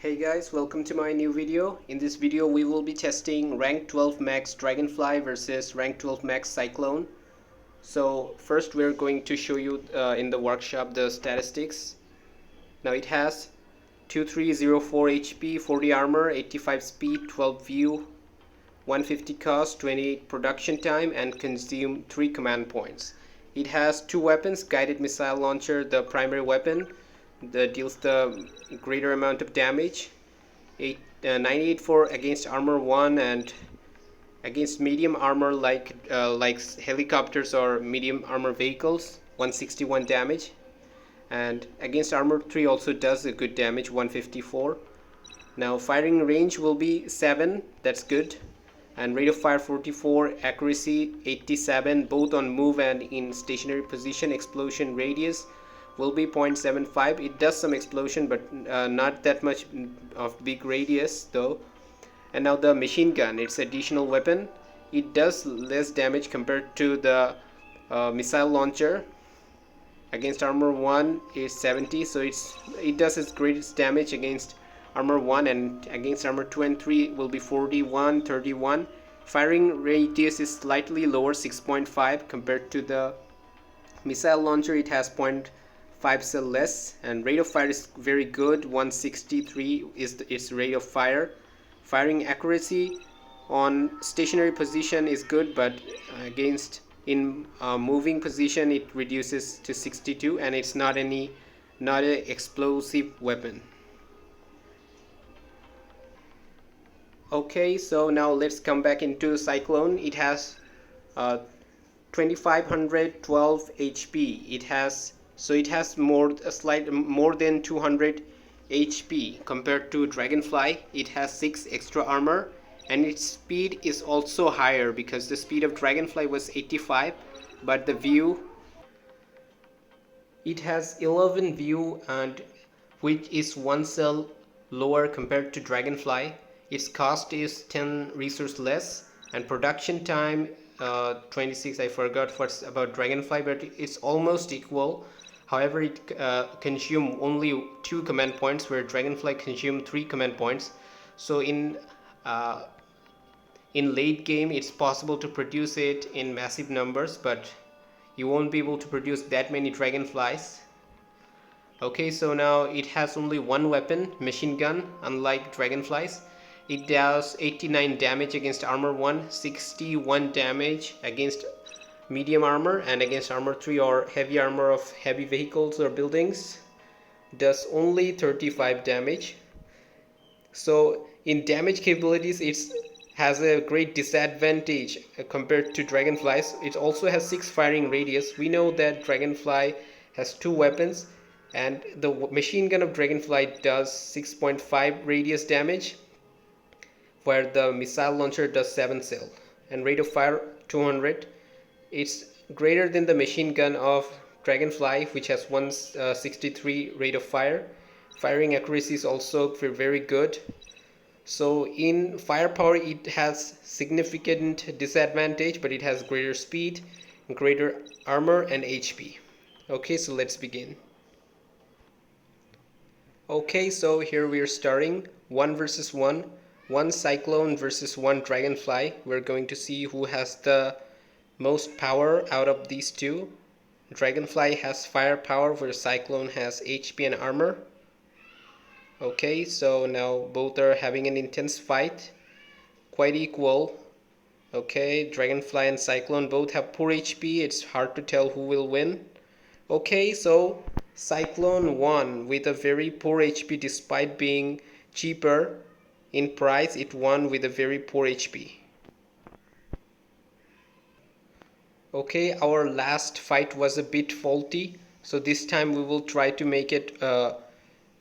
Hey guys, welcome to my new video. In this video we will be testing rank 12 max Dragonfly versus rank 12 max Cyclone. So first we're going to show you in the workshop the statistics. Now it has 2304 HP, 40 armor, 85 speed, 12 view, 150 cost, 28 production time, and consume 3 command points. It has 2 weapons, guided missile launcher, the primary weapon that deals the greater amount of damage, 98 for against armor 1 and against medium armor like helicopters or medium armor vehicles, 161 damage, and against armor 3 also does a good damage, 154. Now firing range will be 7, that's good, and rate of fire 44, accuracy 87, both on move and in stationary position. Explosion radius will be 0.75. It does some explosion, but not that much of big radius though. And now the machine gun, it's additional weapon. It does less damage compared to the missile launcher. Against armor 1 is 70, so it does its greatest damage against armor 1, and against armor 2 and 3 will be 41, 31. Firing radius is slightly lower, 6.5 compared to the missile launcher. It has 0.5 cell less, and rate of fire is very good, 163 is its rate of fire. Firing accuracy on stationary position is good, but against in moving position it reduces to 62, and it's not an explosive weapon. Okay, so now let's come back into Cyclone. It has 2512 HP. It has slight more than 200 HP compared to Dragonfly. It has 6 extra armor, and its speed is also higher because the speed of Dragonfly was 85, but the view, it has 11 view, and which is 1 cell lower compared to Dragonfly. Its cost is 10 resource less, and production time 26. I forgot what's about Dragonfly, but it's almost equal. However, it consume only 2 command points, where Dragonfly consume 3 command points. So in late game it's possible to produce it in massive numbers, but you won't be able to produce that many Dragonflies. Okay, so now it has only one weapon, machine gun, unlike Dragonflies. It does 89 damage against armor 1, 61 damage against medium armor, and against armor 3 or heavy armor of heavy vehicles or buildings does only 35 damage. So in damage capabilities it has a great disadvantage compared to Dragonflies. It also has 6 firing radius. We know that Dragonfly has 2 weapons, and the machine gun of Dragonfly does 6.5 radius damage, where the missile launcher does 7 cell, and rate of fire 200. It's greater than the machine gun of Dragonfly, which has 163 rate of fire. Firing accuracy is also very good. So in firepower it has significant disadvantage, but it has greater speed, greater armor, and HP. Okay, so let's begin. Okay, so here we are starting 1 versus 1. 1 Cyclone versus 1 Dragonfly. We're going to see who has the most power out of these two. Dragonfly has firepower, where Cyclone has HP and armor. Okay, so now both are having an intense fight, quite equal. Okay, Dragonfly and Cyclone both have poor HP. It's hard to tell who will win. Okay, so Cyclone won with a very poor HP. Despite being cheaper in price, it won with a very poor HP. Okay, our last fight was a bit faulty, so this time we will try to make it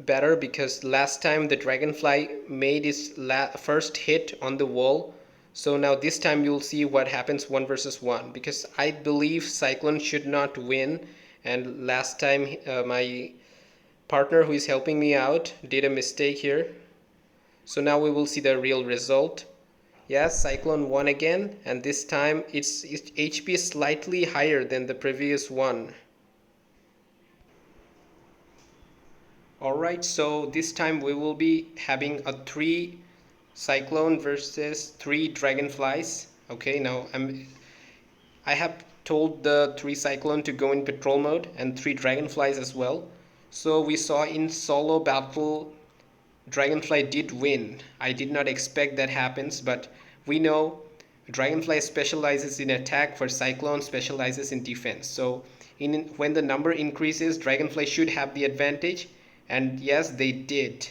better, because last time the Dragonfly made its first hit on the wall. So now this time you'll see what happens 1 versus 1, because I believe Cyclone should not win, and last time my partner who is helping me out did a mistake here. So now we will see the real result. Yes, Cyclone won again, and this time its HP is slightly higher than the previous one. Alright, so this time we will be having a 3 Cyclone versus 3 Dragonflies. Okay, now I have told the 3 Cyclone to go in patrol mode and 3 Dragonflies as well. So we saw in solo battle Dragonfly did win. I did not expect that happens, but we know Dragonfly specializes in attack, for Cyclone specializes in defense. So when the number increases, Dragonfly should have the advantage, and yes, they did.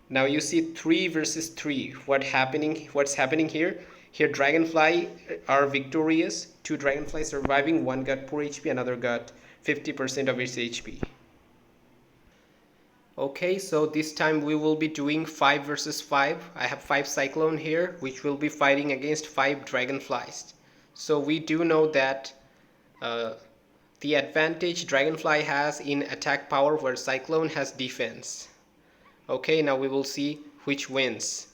Now you see 3 versus 3. What's happening here? Here Dragonfly are victorious. 2 Dragonfly surviving. One got poor HP, another got 50% of its HP. Okay, so this time we will be doing 5 versus 5. I have 5 Cyclone here, which will be fighting against 5 Dragonflies. So we do know that the advantage Dragonfly has in attack power, where Cyclone has defense. Okay, now we will see which wins.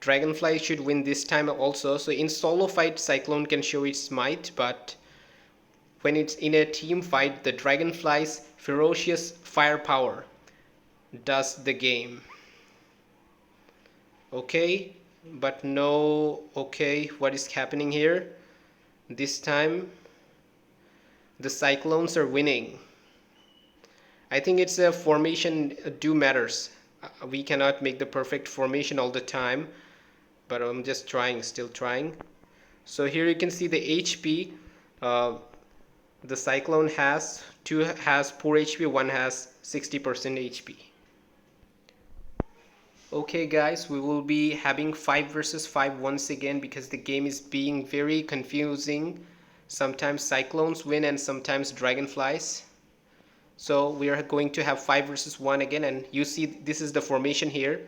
Dragonfly should win this time also. So in solo fight, Cyclone can show its might, but when it's in a team fight, the Dragonfly's ferocious firepower does the game. Okay, but no, okay, what is happening here? This time, the Cyclones are winning. I think it's a formation do matters. We cannot make the perfect formation all the time, but I'm just trying, still trying. So here you can see the HP. The Cyclone has 2 has poor HP, 1 has 60% HP. Okay guys, we will be having 5 versus 5 once again because the game is being very confusing. Sometimes Cyclones win and sometimes Dragonflies. So we are going to have 5 versus 1 again, and you see this is the formation here.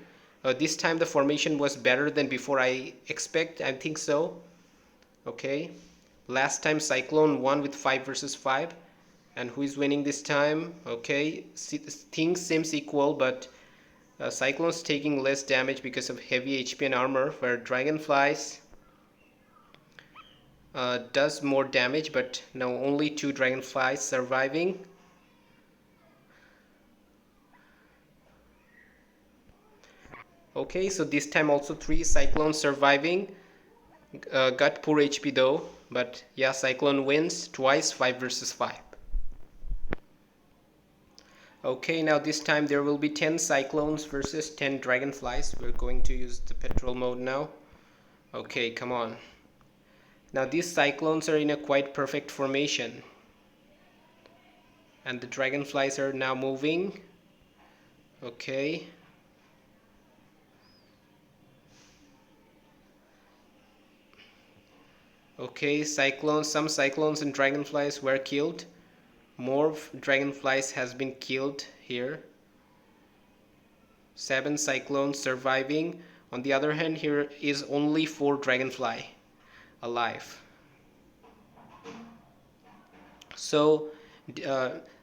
This time the formation was better than before, I think so. Okay, last time Cyclone won with 5 versus 5, and who is winning this time? Okay, things seems equal, but Cyclone's taking less damage because of heavy HP and armor, where Dragonflies does more damage, but now only 2 Dragonflies surviving. Okay, so this time also 3 Cyclones surviving. Got poor HP though, but yeah, Cyclone wins twice, 5 versus 5. Okay, now this time there will be 10 Cyclones versus 10 Dragonflies. We're going to use the patrol mode now. Okay, come on. Now these Cyclones are in a quite perfect formation. And the Dragonflies are now moving. Okay. Okay, some Cyclones and Dragonflies were killed. More Dragonflies has been killed here. 7 Cyclones surviving. On the other hand, here is only 4 Dragonfly alive. So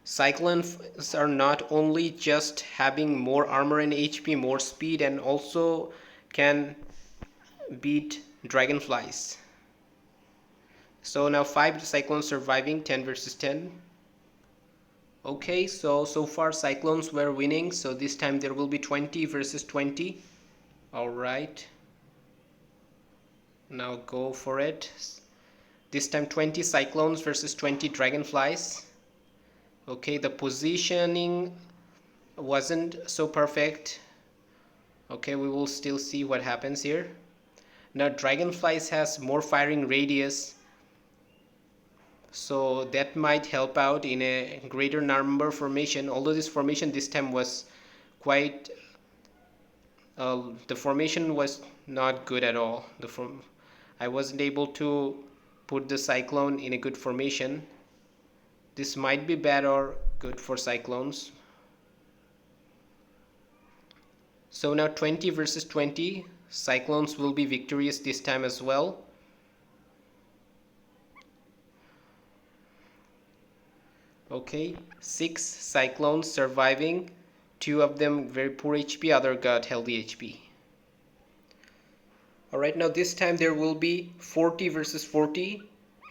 Cyclones are not only just having more armor and HP, more speed, and also can beat Dragonflies. So now 5 Cyclones surviving, 10 versus 10. Okay, so far Cyclones were winning, so this time there will be 20 versus 20. Alright. Now go for it. This time 20 Cyclones versus 20 Dragonflies. Okay, the positioning wasn't so perfect. Okay, we will still see what happens here. Now Dragonflies has more firing radius, so that might help out in a greater number formation, although this formation this time was quite the formation was not good at all. I wasn't able to put the Cyclone in a good formation. This might be bad or good for Cyclones. So now 20 versus 20, Cyclones will be victorious this time as well. Okay, 6 Cyclones surviving, 2 of them very poor HP, other got healthy HP. Alright, now this time there will be 40 versus 40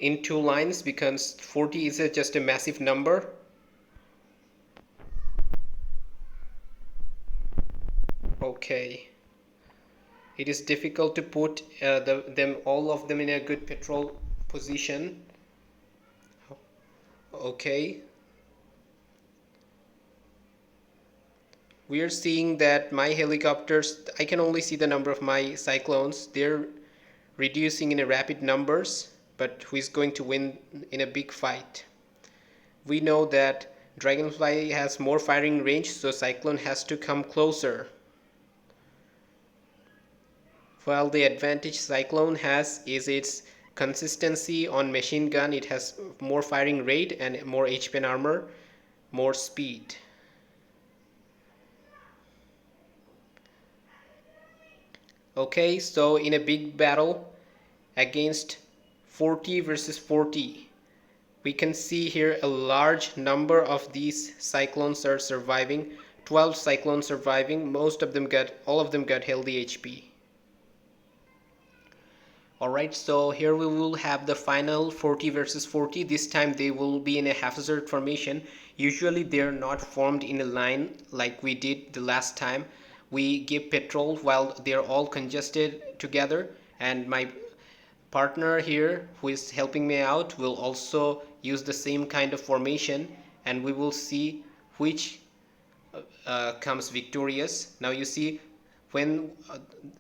in 2 lines because 40 is just a massive number. Okay. It is difficult to put all of them in a good patrol position. Okay. We are seeing that my helicopters, I can only see the number of my Cyclones. They're reducing in a rapid numbers, but who is going to win in a big fight? We know that Dragonfly has more firing range, so Cyclone has to come closer. While the advantage Cyclone has is its consistency on machine gun. It has more firing rate and more HP and armor, more speed. Okay, so in a big battle against 40 versus 40, we can see here a large number of these Cyclones are surviving. 12 Cyclones surviving. All of them got healthy HP. Alright, so here we will have the final 40 versus 40. This time they will be in a haphazard formation. Usually they're not formed in a line like we did the last time. We give patrol while they're all congested together, and my partner here who is helping me out will also use the same kind of formation, and we will see which comes victorious. Now you see, when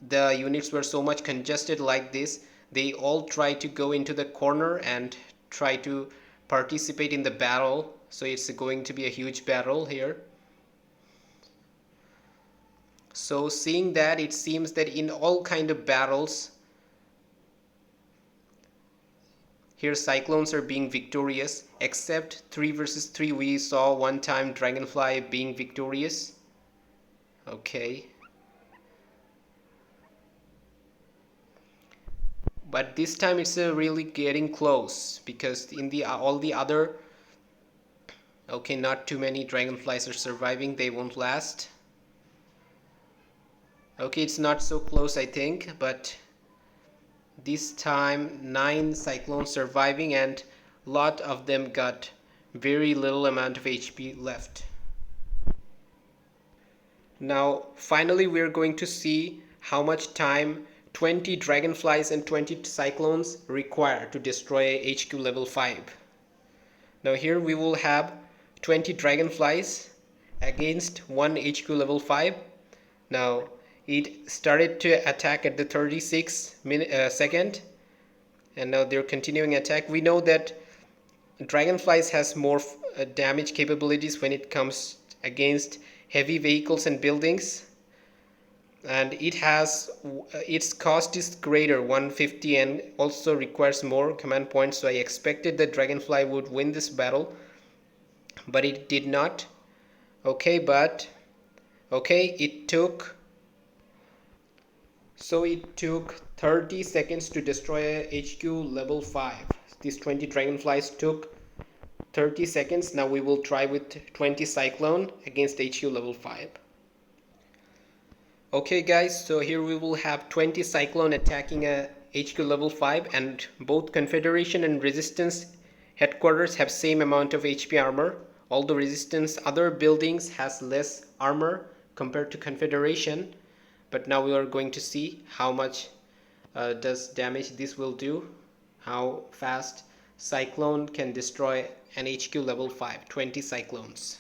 the units were so much congested like this, they all try to go into the corner and try to participate in the battle. So it's going to be a huge battle here. So seeing that, it seems that in all kind of battles here Cyclones are being victorious, except 3 versus 3. We saw one time Dragonfly being victorious. Okay. But this time it's really getting close, because in the all the other, okay, not too many Dragonflies are surviving. They won't last. Okay, it's not so close, I think, but this time 9 Cyclones surviving, and lot of them got very little amount of HP left. Now finally we're going to see how much time 20 Dragonflies and 20 Cyclones require to destroy HQ level 5. Now here we will have 20 Dragonflies against 1 HQ level 5. Now it started to attack at the 36th second, and now they're continuing attack. We know that Dragonflies has more damage capabilities when it comes against heavy vehicles and buildings, and it has its cost is greater, 150, and also requires more command points. So I expected that Dragonfly would win this battle, but it did not. Okay, but okay, it took 30 seconds to destroy HQ level 5. These 20 Dragonflies took 30 seconds. Now we will try with 20 Cyclone against HQ level 5. Okay guys, so here we will have 20 Cyclone attacking a HQ level 5, and both Confederation and Resistance headquarters have same amount of HP armor. Although Resistance other buildings has less armor compared to Confederation, but now we are going to see how much does damage this will do, how fast Cyclone can destroy an HQ level 5, 20 Cyclones.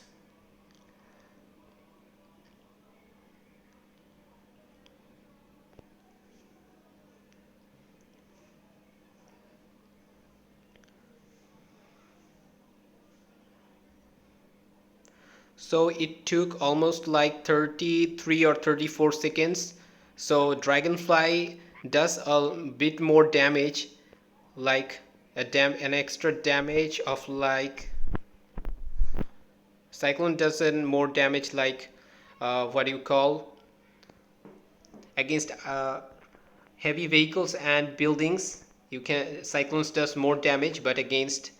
So it took almost like 33 or 34 seconds. So Dragonfly does a bit more damage, like an extra damage of like Cyclone does more damage, like what do you call, against heavy vehicles and buildings. Cyclones does more damage, but against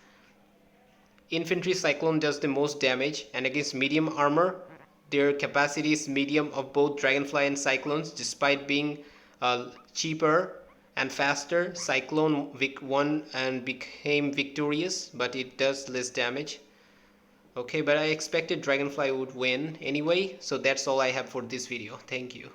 infantry Cyclone does the most damage, and against medium armor their capacity is medium of both Dragonfly and Cyclones. Despite being cheaper and faster, Cyclone won and became victorious, but it does less damage. Okay, but I expected Dragonfly would win anyway, so that's all I have for this video. Thank you.